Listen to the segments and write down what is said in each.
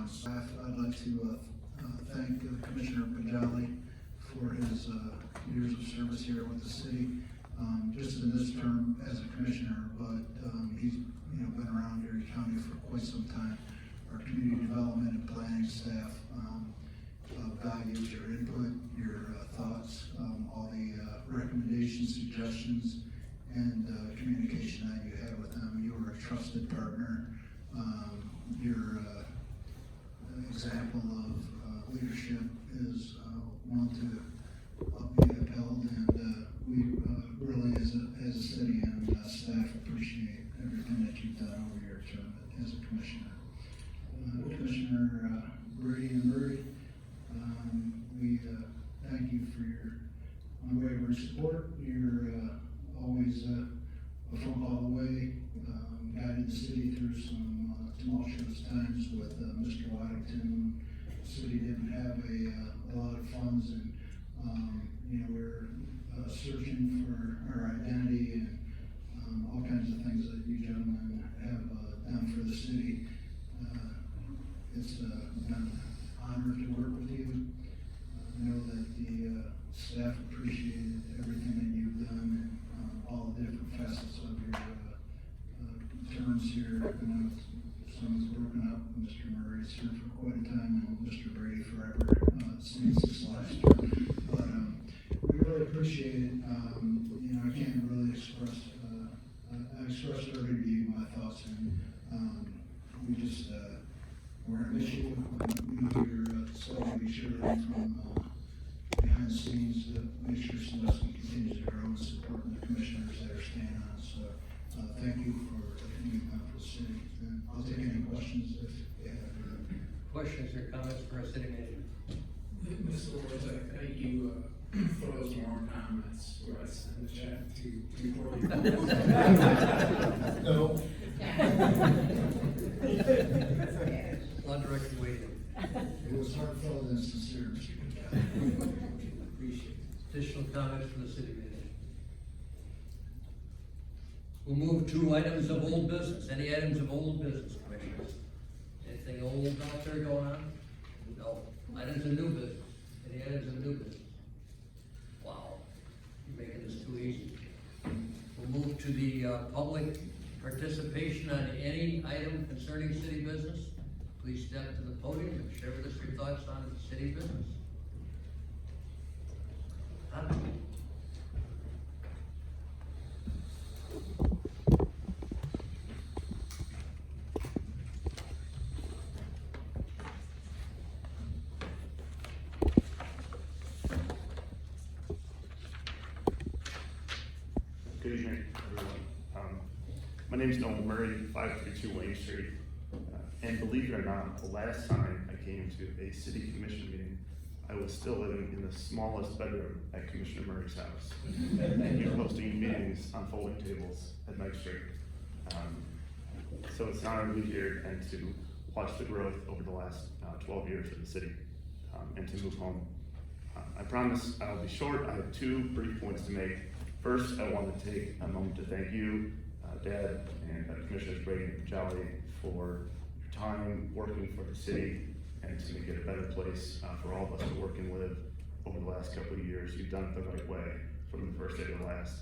Staff, I'd like to thank Commissioner Poggiali for his years of service here with the city, just in this term as a commissioner, but he's been around Erie County for quite some time. Our community development and planning staff values your input, your thoughts, all the recommendations, suggestions, and communication that you had with them. You were a trusted partner. Your example of leadership is one to be upheld, and we really, as a city and staff, appreciate everything that you've done over your term as a commissioner. Commissioner Brady and Poggiali, we thank you for your unwavering support. You're always a phone call away, guided the city through some tumultuous times with Mr. Waddington. The city didn't have a lot of funds, and we're searching for our identity and all kinds of things that you gentlemen have done for the city. It's been an honor to work with you. I know that the staff appreciated everything that you've done and all the different facets of your terms here. I know someone's broken up. Mr. Murray's here for quite a time, and Mr. Brady forever since this last term. But we really appreciate it. I can't really express. I expressed already to you my thoughts, and we just we're gonna miss you. You're slowly be sure from behind the scenes to make sure Sandusky continues to grow and support the commissioners that are staying on. So thank you for everything you've done for the city. And I'll take any questions if you have. Questions or comments for our city manager? Mr. Lawrence, I thank you for those warm comments where I sent the chat to before you. No. Undirected waiting. It was heartfelt and sincere, Mr. Poggiali. Appreciate it. Additional comments from the city manager? We'll move to items of old business. Any items of old business, commissioners? Anything old out there going on? No. Items of new business. Any items of new business? Wow, you're making this too easy. We'll move to the public participation on any item concerning city business. Please step to the podium and share with us your thoughts on city business. Good evening, everyone. My name is Noel Murray, 532 Wayne Street. And believe it or not, the last time I came to a city commission meeting, I was still living in the smallest bedroom at Commissioner Murray's house. And you're hosting meetings on folding tables at Mike Street. So it's an honor to be here and to watch the growth over the last 12 years of the city and to move home. I promise I'll be short. I have two brief points to make. First, I want to take a moment to thank you, Dad, and Commissioners Brady and Poggiali for your time working for the city and to make it a better place for all of us to work and live over the last couple of years. You've done it the right way from the first day to the last.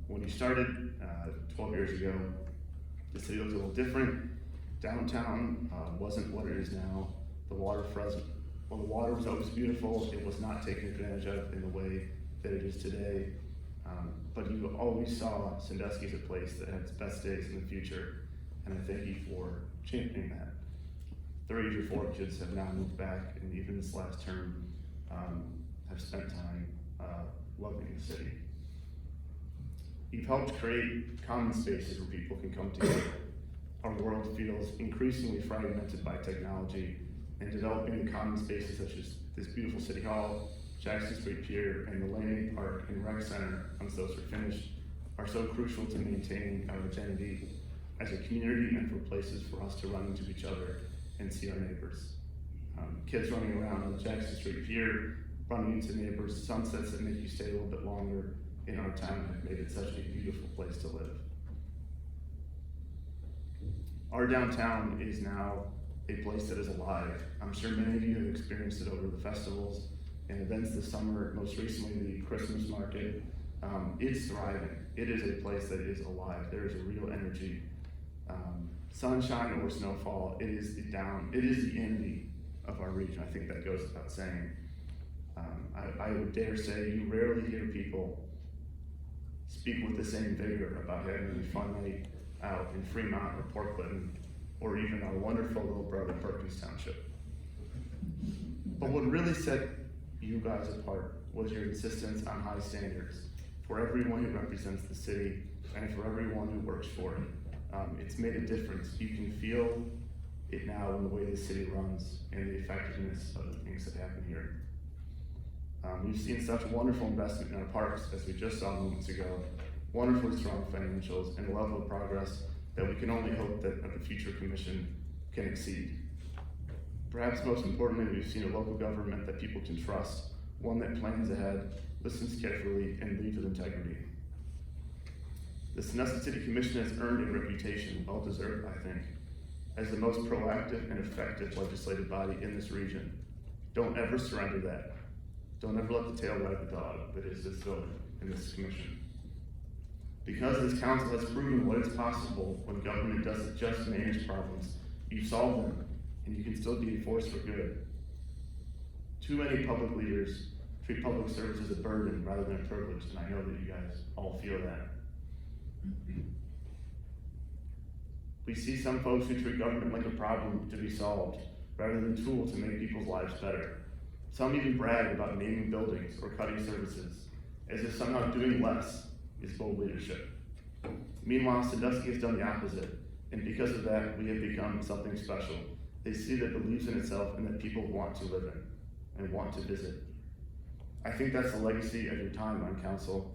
When you started 12 years ago, the city looked a little different. Downtown wasn't what it is now. The waterfront, well, the water was always beautiful. It was not taken advantage of in the way that it is today. But you always saw Sandusky as a place that had its best days in the future, and I thank you for championing that. 3 of your 4 kids have now moved back, and even this last term have spent time loving the city. You've helped create common spaces where people can come together. Our world feels increasingly fragmented by technology, and developing the common spaces such as this beautiful City Hall, Jackson Street Pier, and the Landing Park and Rec Center, once those are finished, are so crucial to maintaining our identity as a community and for places for us to run into each other and see our neighbors. Kids running around on Jackson Street Pier, running into neighbors, sunsets that make you stay a little bit longer in our town have made it such a beautiful place to live. Our downtown is now a place that is alive. I'm sure many of you have experienced it over the festivals and events this summer, most recently the Christmas market. It's thriving. It is a place that is alive. There is a real energy. Sunshine or snowfall, it is the envy of our region. I think that goes without saying. I would dare say you rarely hear people speak with the same vigor about having a fun night out in Fremont or Port Clinton, or even our wonderful little brother Perkins Township. But what really set you guys apart was your insistence on high standards for everyone who represents the city and for everyone who works for it. It's made a difference. You can feel it now in the way the city runs and the effectiveness of the things that happen here. We've seen such wonderful investment in our parks, as we just saw moments ago, wonderfully strong financials, and a level of progress that we can only hope that the future commission can exceed. Perhaps most importantly, we've seen a local government that people can trust, one that plans ahead, listens carefully, and leads with integrity. The Sandusky City Commission has earned a reputation, well deserved, I think, as the most proactive and effective legislative body in this region. Don't ever surrender that. Don't ever let the tail wag the dog that is this building and this commission. Because this council has proven what is possible when government doesn't just manage problems, you solve them, and you can still be a force for good. Too many public leaders treat public service as a burden rather than a privilege, and I know that you guys all feel that. We see some folks who treat government like a problem to be solved, rather than a tool to make people's lives better. Some even brag about naming buildings or cutting services, as if somehow doing less is bold leadership. Meanwhile, Sandusky has done the opposite, and because of that, we have become something special. A city that believes in itself and that people want to live in and want to visit. I think that's the legacy of your time on council.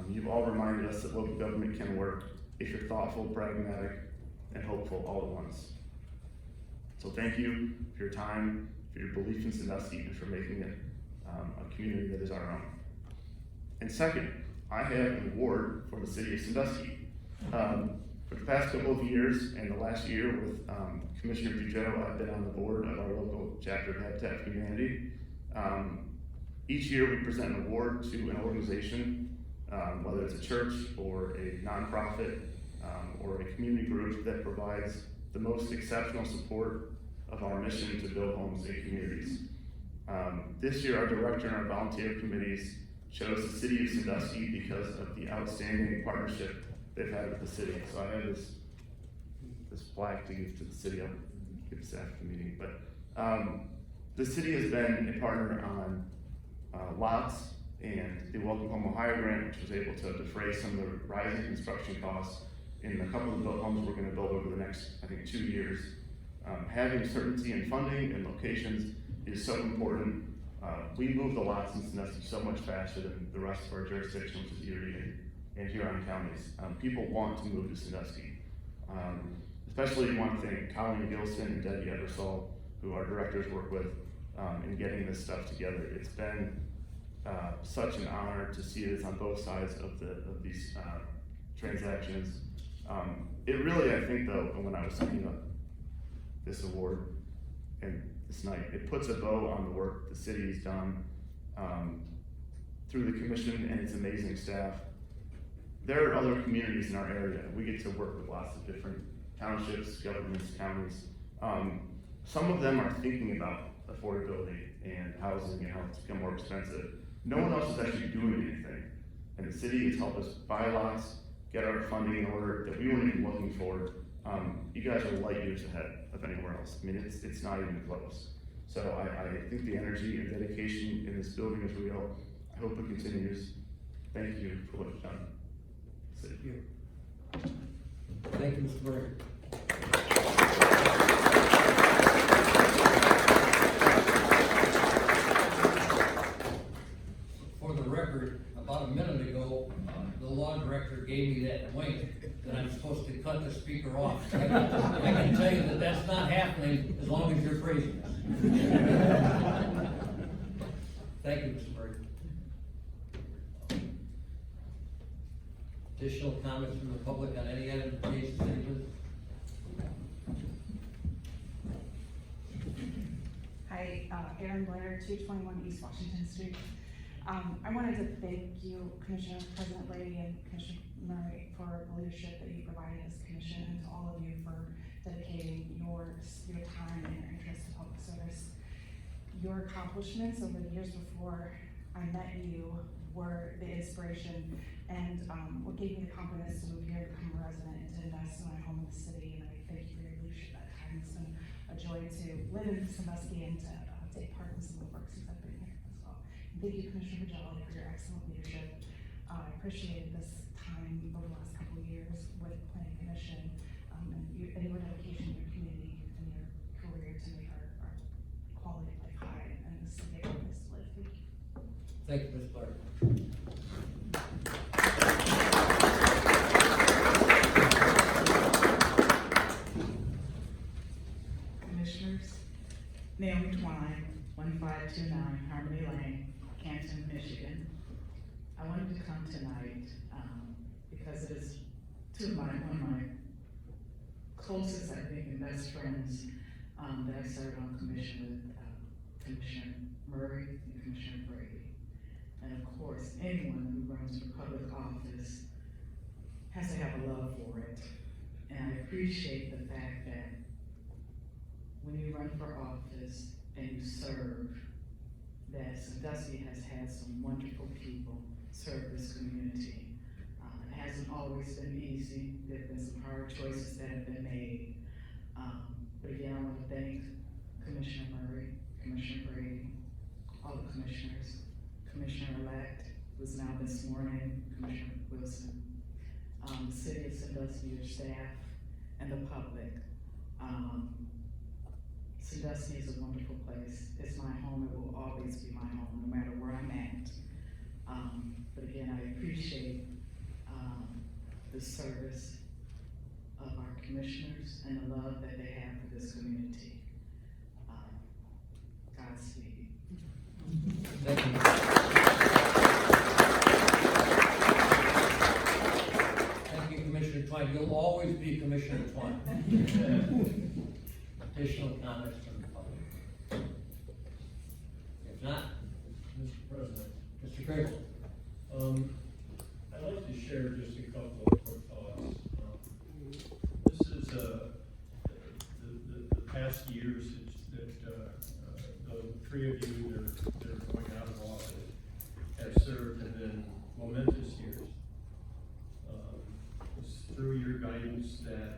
You've all reminded us that local government can work if you're thoughtful, pragmatic, and hopeful all at once. So thank you for your time, for your belief in Sandusky, and for making it a community that is our own. And second, I have an award for the city of Sandusky. For the past couple of years and the last year with Commissioner Bujoe, I've been on the board of our local chapter of Habitat for Humanity. Each year we present an award to an organization, whether it's a church or a nonprofit or a community group that provides the most exceptional support of our mission to build homes in communities. This year, our director and our volunteer committees chose the city of Sandusky because of the outstanding partnership they've had with the city. So I have this plaque to give to the city. I'll give this after the meeting. But the city has been a partner on lots and the Welcome Home Ohio grant, which was able to defray some of the rising construction costs in a couple of built homes we're going to build over the next, I think, 2 years. Having certainty in funding and locations is so important. We move the lots in Sandusky so much faster than the rest of our jurisdiction, which is Erie and Huron counties. People want to move to Sandusky. Especially you want to thank Colleen Gilson and Debbie Eversole, who our directors work with in getting this stuff together. It's been such an honor to see this on both sides of these transactions. It really, I think though, when I was thinking about this award and this night, it puts a bow on the work the city has done through the commission and its amazing staff. There are other communities in our area. We get to work with lots of different townships, governments, counties. Some of them are thinking about affordability and housing and how it's become more expensive. No one else is actually doing anything. And the city has helped us buy lots, get our funding in order that we weren't even looking for. You guys are light years ahead of anywhere else. I mean, it's not even close. So I think the energy and dedication in this building is real. I hope it continues. Thank you for what you've done. Thank you. Thank you, Mr. Murray. For the record, about a minute ago, the law director gave me that wink that I'm supposed to cut the speaker off. I can tell you that that's not happening as long as you're praising us. Thank you, Mr. Murray. Additional comments from the public on any item pertaining to city business? Hi, Erin Blair, 221 East Washington Street. I wanted to thank you, Commissioner, President Brady and Commissioner Murray, for the leadership that you provided as commission, and to all of you for dedicating your time and your interest to public service. Your accomplishments over the years before I met you were the inspiration and what gave me the confidence to move here, become a resident, and to invest in my home in the city. And I thank you for your leadership at that time. It's been a joy to live in Sandusky and to take part in some of the work since I've been here as well. And thank you, Commissioner Poggiali, for your excellent leadership. I appreciated this time over the last couple of years with the Planning Commission, and your dedication to your community and your career to make our quality of life high and the city a place to live. Thank you. Thank you, Ms. Clark. Commissioners, Naomi Twine, 1529 Harmony Lane, Canton, Michigan. I wanted to come tonight because it is one of my closest, I think, and best friends that I served on commission with Commissioner Murray and Commissioner Brady. And of course, anyone who runs for public office has to have a love for it. And I appreciate the fact that when you run for office and you serve, that Sandusky has had some wonderful people serve this community. It hasn't always been easy. There have been some hard choices that have been made. But again, I want to thank Commissioner Murray, Commissioner Brady, all the commissioners, Commissioner-elect, who's now been sworn in, Commissioner Wilson, the city of Sandusky, your staff, and the public. Sandusky is a wonderful place. It's my home. It will always be my home, no matter where I'm at. But again, I appreciate the service of our commissioners and the love that they have for this community. Godspeed. Thank you. Thank you, Commissioner Twine. You'll always be Commissioner Twine. Additional comments from the public? If not, Mr. President, Mr. Crable. I'd like to share just a couple of quick thoughts. This is the past years that the three of you that are going out of office have served have been momentous years. It's through your guidance that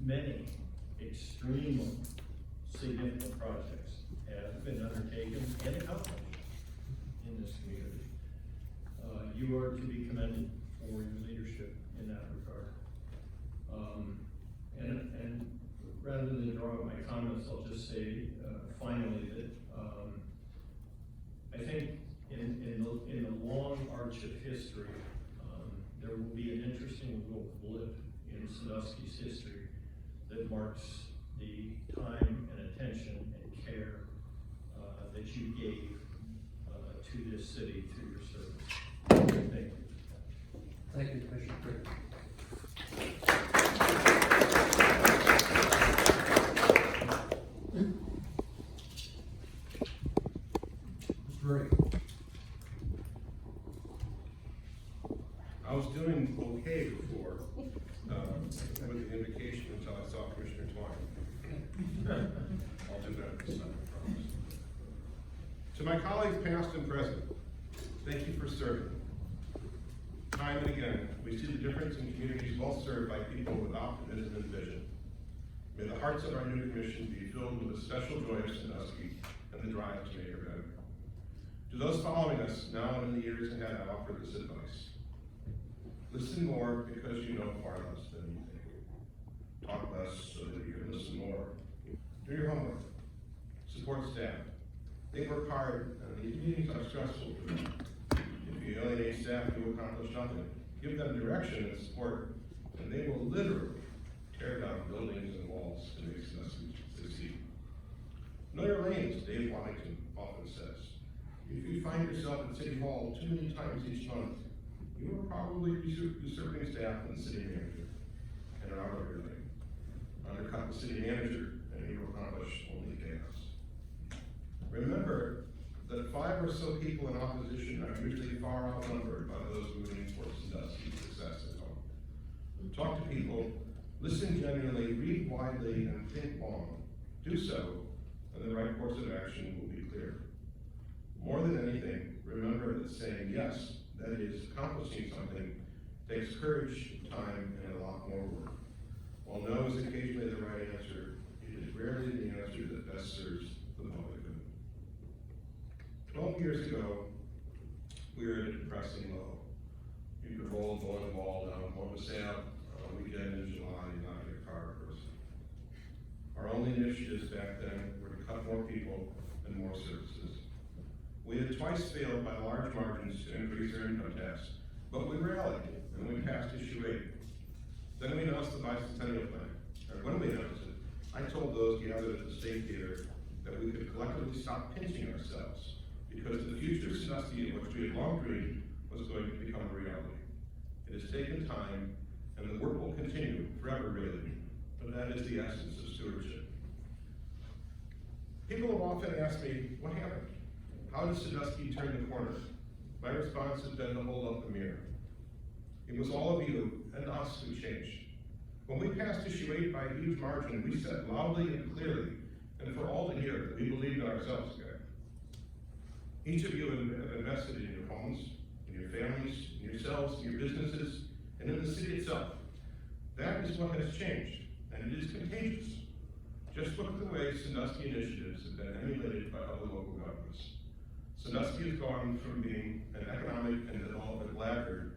many extremely significant projects have been undertaken and accomplished in this community. You are to be commended for your leadership in that regard. And rather than draw out my comments, I'll just say finally that I think in the long arch of history, there will be an interesting little blip in Sandusky's history that marks the time and attention and care that you gave to this city through your service. Thank you. Thank you, Commissioner Crable. Mr. Murray. I was doing okay before, with the invocation until I saw Commissioner Twine. I'll do better this time, I promise. To my colleagues, past and present, thank you for serving. Time and again, we see the difference in communities well served by people with optimism and vision. May the hearts of our new commission be filled with a special joy of Sandusky and the drive to make her better. To those following us now and in the years ahead, I offer this advice. Listen more because you know far less than you think. Talk less so that you can listen more. Do your homework. Support staff. They work hard, and these meetings are stressful for them. If you alienate staff, you will accomplish nothing. Give them direction and support, and they will literally tear down buildings and walls to make us succeed. Know your lanes, Dave Washington often says. If you find yourself in City Hall too many times each month, you are probably usurping staff and the city manager and are out of your lane. Undercut the city manager, and you will accomplish Remember that 5 or so people in opposition are usually far outnumbered by those moving towards Sandusky's success at home. Talk to people, listen genuinely, read widely, and think long. Do so, and the right course of action will be clear. More than anything, remember that saying yes, that is, accomplishing something, takes courage, time, and a lot more work. While no is occasionally the right answer, it is rarely the answer that best serves the public good. 12 years ago, we were at a depressing low. You could roll a bowling ball down Columbus Ave on a weekend in July and not get a car person. Our only initiatives back then were to cut more people and more services. We had twice failed by large margins to increase our income tax, but we rallied and we passed issue 8. Then we announced the bicentennial plan. And when we announced it, I told those gathered at the State Theater that we could collectively stop pinching ourselves because the future Sandusky in which we had long dreamed was going to become a reality. It has taken time, and the work will continue forever, really, but that is the essence of stewardship. People have often asked me, what happened? How did Sandusky turn the corner? My response has been to hold up the mirror. It was all of you and us who changed. When we passed issue 8 by a huge margin, we said loudly and clearly, and for all to hear, that we believed in ourselves again. Each of you have invested in your homes, in your families, in yourselves, in your businesses, and in the city itself. That is what has changed, and it is contagious. Just look at the way Sandusky initiatives have been emulated by other local governments. Sandusky has gone from being an economic and development laggard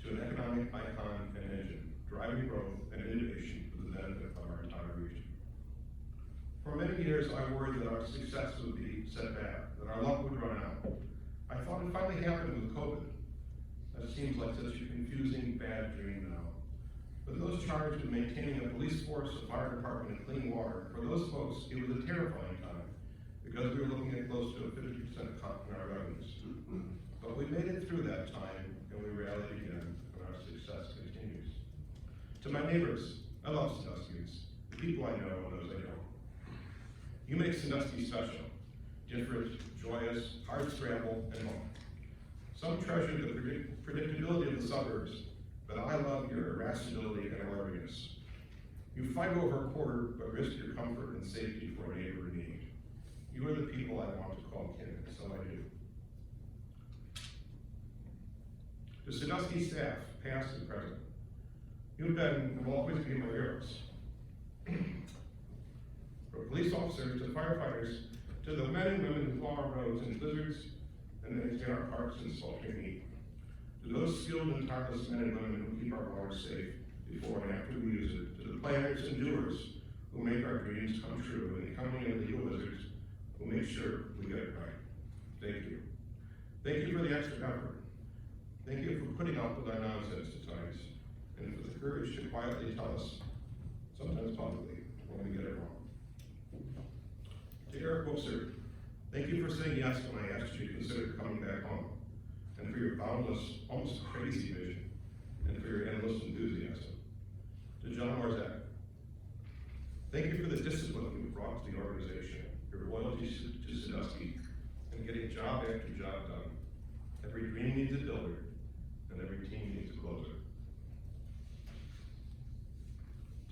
to an economic icon and engine, driving growth and innovation for the benefit of our entire region. For many years, I worried that our success would be set back, that our luck would run out. I thought it finally happened with COVID. That seems like such a confusing, bad dream now. But those charged with maintaining a police force, a fire department, and clean water, for those folks, it was a terrifying time because we were looking at close to a 50% cut in our revenues. But we made it through that time, and we rallied again, and our success continues. To my neighbors, I love Sanduskians, the people I know and those I don't. You make Sandusky special, different, joyous, hard scramble, and home. Some treasure the predictability of the suburbs, but I love your irascibility and alertness. You fight over a quarter, but risk your comfort and safety for a neighbor in need. You are the people I want to call kin, and so I do. To Sandusky staff, past and present, you've been and will always be my heroes. From police officers to firefighters, to the men and women who plow our roads in blizzards and maintain our parks in sweltering heat. To those skilled and tireless men and women who keep our water safe before and after we use it. To the planners and doers who make our dreams come true, and the accounting and legal wizards who make sure we get it right. Thank you. Thank you for the extra effort. Thank you for putting up with our nonsense at times, and for the courage to quietly tell us, sometimes publicly, when we get it wrong. To Eric Wilson, thank you for saying yes when I asked you to consider coming back home, and for your boundless, almost crazy vision, and for your endless enthusiasm. To John Warzak, thank you for the discipline you brought to the organization, your loyalty to Sandusky, and getting job after job done. Every dream needs a builder, and every team needs a closer.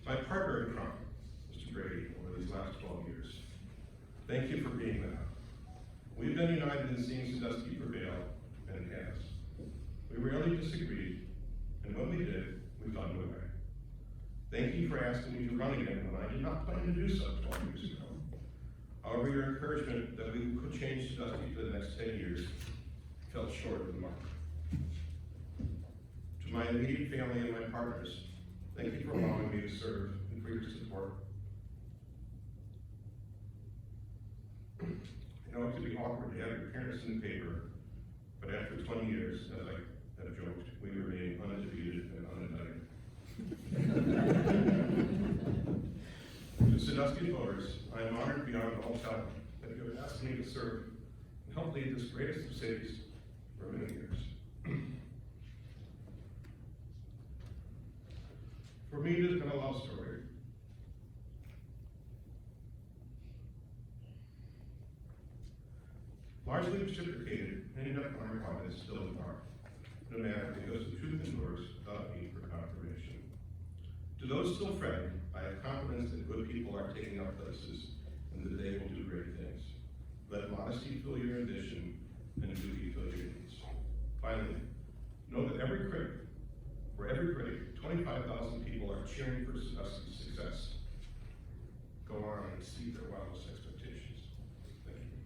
To my partner in crime, Mr. Brady, over these last 12 years, thank you for being that. We've been united in seeing Sandusky prevail, and it has. We rarely disagreed, and when we did, we found a way. Thank you for asking me to run again when I did not plan to do so 12 years ago. However, your encouragement that we could change Sandusky for the next 10 years fell short of the mark. To my immediate family and my partners, thank you for allowing me to serve and for your support. I know it can be awkward to have your parents in the paper, but after 20 years, as I have joked, we remain undefeated and unindicted. To Sandusky voters, I am honored beyond all telling that you have asked me to serve and help lead this greatest of cities for many years. For me, it has been a love story. largely reciprocated, ended up on our comments still in part, no matter because the truth endures without need for confirmation. To those still fretting, I have confidence that good people are taking up places and that they will do great things. Let modesty fill your ambition and duty fill your needs. Finally, know that for every critic, 25,000 people are cheering for Sandusky's success. Go on and exceed their wildest expectations. Thank you.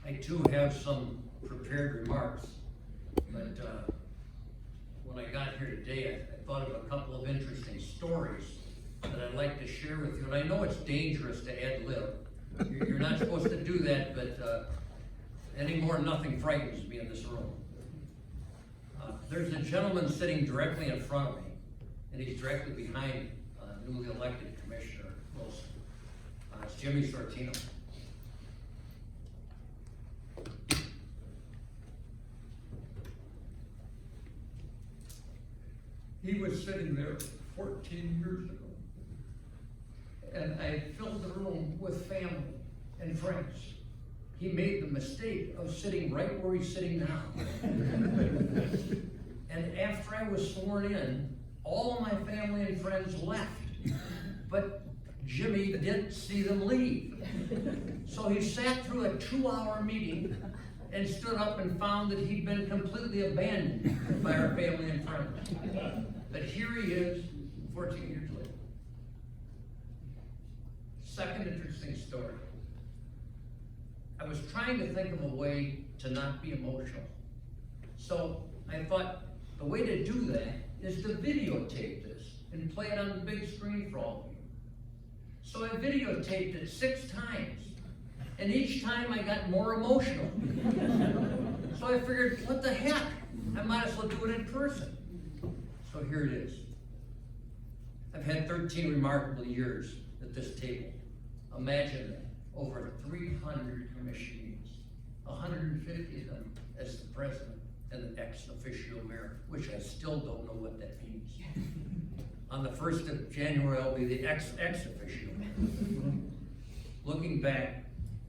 I too have some prepared remarks, but when I got here today, I thought of a couple of interesting stories that I'd like to share with you. And I know it's dangerous to ad lib. You're not supposed to do that, but anymore, nothing frightens me in this room. There's a gentleman sitting directly in front of me, and he's directly behind newly elected Commissioner Wilson. It's Jimmy Sortino. He was sitting there 14 years ago, and I filled the room with family and friends. He made the mistake of sitting right where he's sitting now. And after I was sworn in, all of my family and friends left, but Jimmy didn't see them leave. So he sat through a 2-hour meeting and stood up and found that he'd been completely abandoned by our family and friends. But here he is, 14 years later. Second interesting story. I was trying to think of a way to not be emotional. So I thought the way to do that is to videotape this and play it on the big screen for all of you. So I videotaped it 6 times. And each time I got more emotional. So I figured, what the heck? I might as well do it in person. So here it is. I've had 13 remarkable years at this table. Imagine that. Over 300 commission meetings. 150 of them as the president and the ex officio mayor, which I still don't know what that means. On the 1st of January, I'll be the ex officio mayor. Looking back,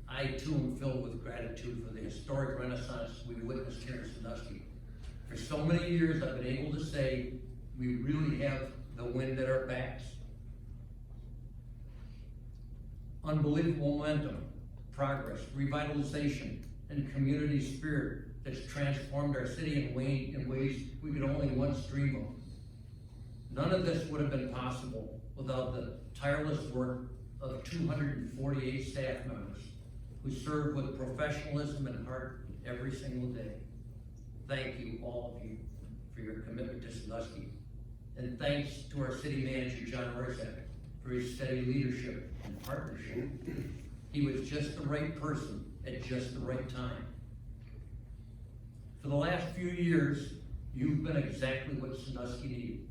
I too am filled with gratitude for the historic renaissance we witnessed here in Sandusky. For so many years, I've been able to say we really have the wind at our backs. Unbelievable momentum, progress, revitalization, and community spirit that's transformed our city in ways we could only once dream of. None of this would have been possible without the tireless work of 248 staff members who serve with professionalism and heart every single day. Thank you, all of you, for your commitment to Sandusky. And thanks to our city manager, John Orzak, for his steady leadership and partnership. He was just the right person at just the right time. For the last few years, you've been exactly what Sandusky needed.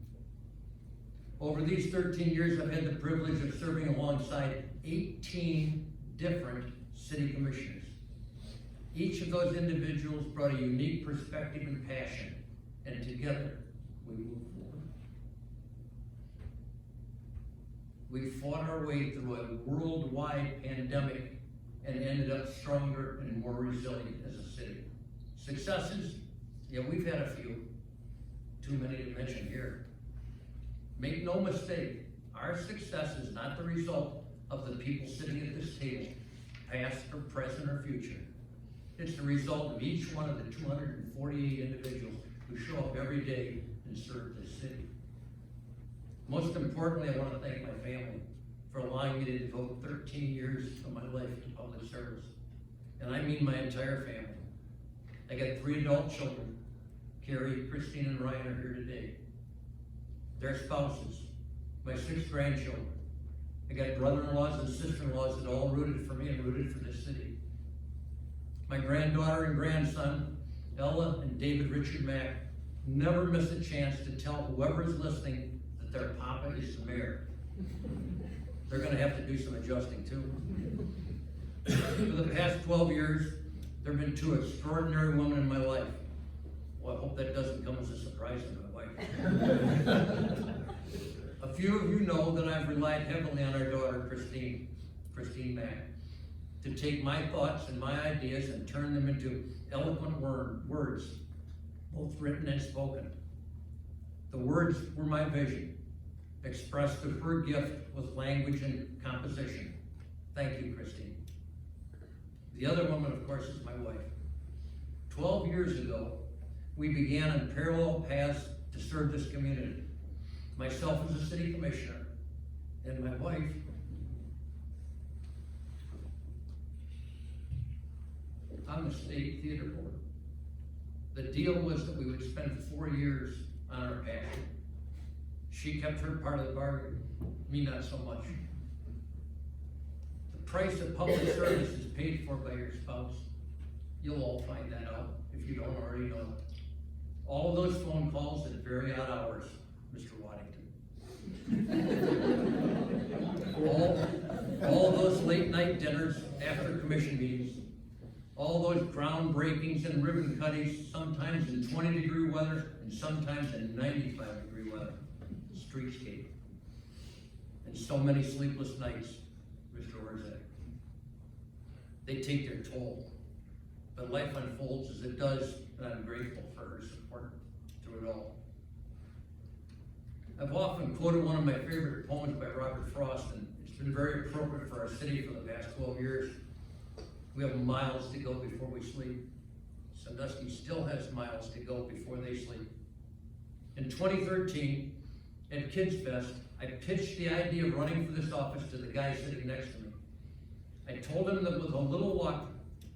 Over these 13 years, I've had the privilege of serving alongside 18 different city commissioners. Each of those individuals brought a unique perspective and passion, and together we move forward. We fought our way through a worldwide pandemic and ended up stronger and more resilient as a city. Successes? Yeah, we've had a few. Too many to mention here. Make no mistake, our success is not the result of the people sitting at this table, past or present or future. It's the result of each one of the 248 individuals who show up every day and serve this city. Most importantly, I want to thank my family for allowing me to devote 13 years of my life to public service. And I mean my entire family. I got 3 adult children. Carrie, Christine, and Ryan are here today. Their spouses, my 6 grandchildren. I got brother-in-laws and sister-in-laws that all rooted for me and rooted for this city. My granddaughter and grandson, Ella and David Richard Mack, never miss a chance to tell whoever is listening that their papa is the mayor. They're gonna have to do some adjusting too. For the past 12 years, there have been 2 extraordinary women in my life. Well, I hope that doesn't come as a surprise to my wife. A few of you know that I've relied heavily on our daughter, Christine Mack, to take my thoughts and my ideas and turn them into eloquent words, both written and spoken. The words were my vision, expressed through her gift with language and composition. Thank you, Christine. The other woman, of course, is my wife. 12 years ago, we began on parallel paths to serve this community. Myself as a city commissioner, and my wife on the state theater board. The deal was that we would spend 4 years on our passion. She kept her part of the bargain, me not so much. The price of public service is paid for by your spouse. You'll all find that out if you don't already know it. All of those phone calls at very odd hours, Mr. Waddington. all those late night dinners after commission meetings, all those groundbreakings and ribbon cuttings, sometimes in 20-degree weather and sometimes in 95-degree weather, streetscape. And so many sleepless nights, Mr. Orzak. They take their toll, but life unfolds as it does, and I'm grateful for her support through it all. I've often quoted one of my favorite poems by Robert Frost, and it's been very appropriate for our city for the past 12 years. We have miles to go before we sleep. Sandusky still has miles to go before they sleep. In 2013, at Kids Fest, I pitched the idea of running for this office to the guy sitting next to me. I told him that with a little luck,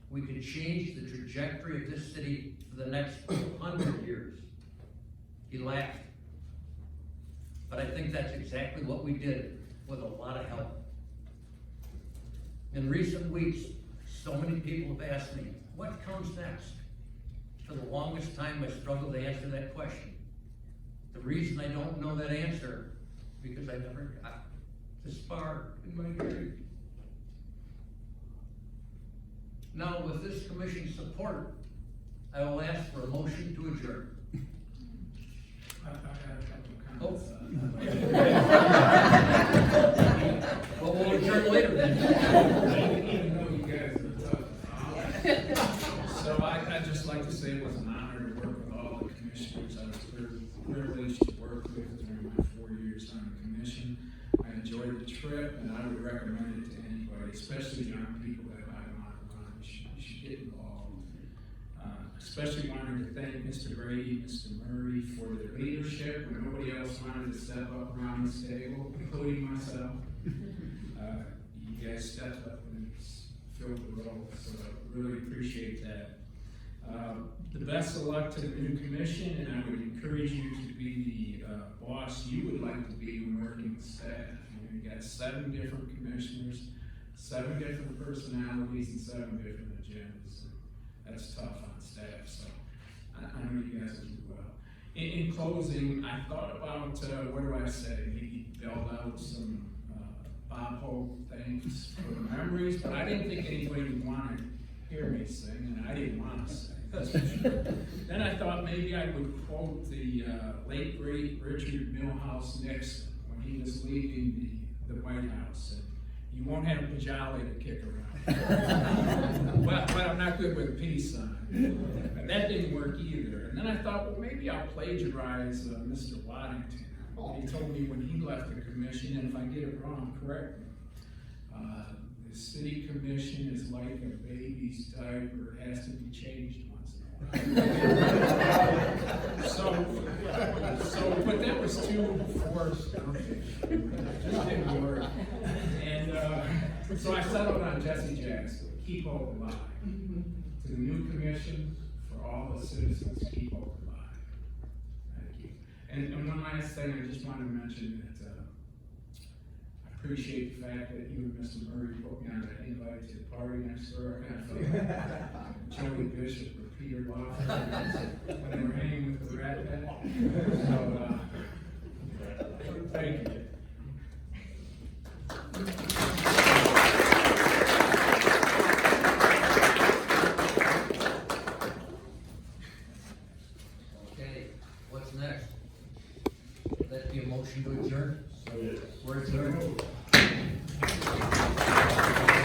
we could change the trajectory of this city for the next 100 years. He laughed. But I think that's exactly what we did with a lot of help. In recent weeks, so many people have asked me, what comes next? For the longest time, I struggled to answer that question. The reason I don't know that answer, because I never got this far in my career. Now, with this commission's support, I will ask for a motion to adjourn. I had a couple of comments. Well, we'll adjourn later then. Even though you guys are tough. So I'd just like to say it was an honor to work with all the commissioners. I was privileged to work with during my 4 years on the commission. I enjoyed the trip, and I would recommend it to anybody, especially young people that I want to run. You should get involved. Especially wanted to thank Mr. Brady, Mr. Murray for their leadership when nobody else wanted to step up around this table, including myself. You guys stepped up and filled the role, so I really appreciate that. The best of luck to the new commission, and I would encourage you to be the boss you would like to be when working with staff. You got 7 different commissioners, 7 different personalities, and 7 different agendas. That's tough on staff, so I know you guys will do well. In closing, I thought about, what do I say? Maybe build out some Bob Hope things for the memories, but I didn't think anybody would want to hear me sing, and I didn't want to sing, that's for sure. Then I thought maybe I would quote the late great Richard Milhouse Nixon when he was leaving the White House. And you won't have Poggiali to kick around. but I'm not good with a peace sign. And that didn't work either. And then I thought, well, maybe I'll plagiarize Mr. Waddington. He told me when he left the commission, and if I get it wrong, correct me. The city commission is like a baby's diaper, it has to be changed once in a while. But that was too forced. It just didn't work. And so I settled on Jesse Jackson, keep hope alive. To the new commission, for all the citizens, keep hope alive. Thank you. And one last thing, I just want to mention that I appreciate the fact that you and Mr. Murray put me on that invite to the party next door. I kind of felt like Joey Bishop or Peter Lawson when they were hanging with the Rat Pack. So, thank you. next? Would that be a motion to adjourn? So it is. We're adjourned.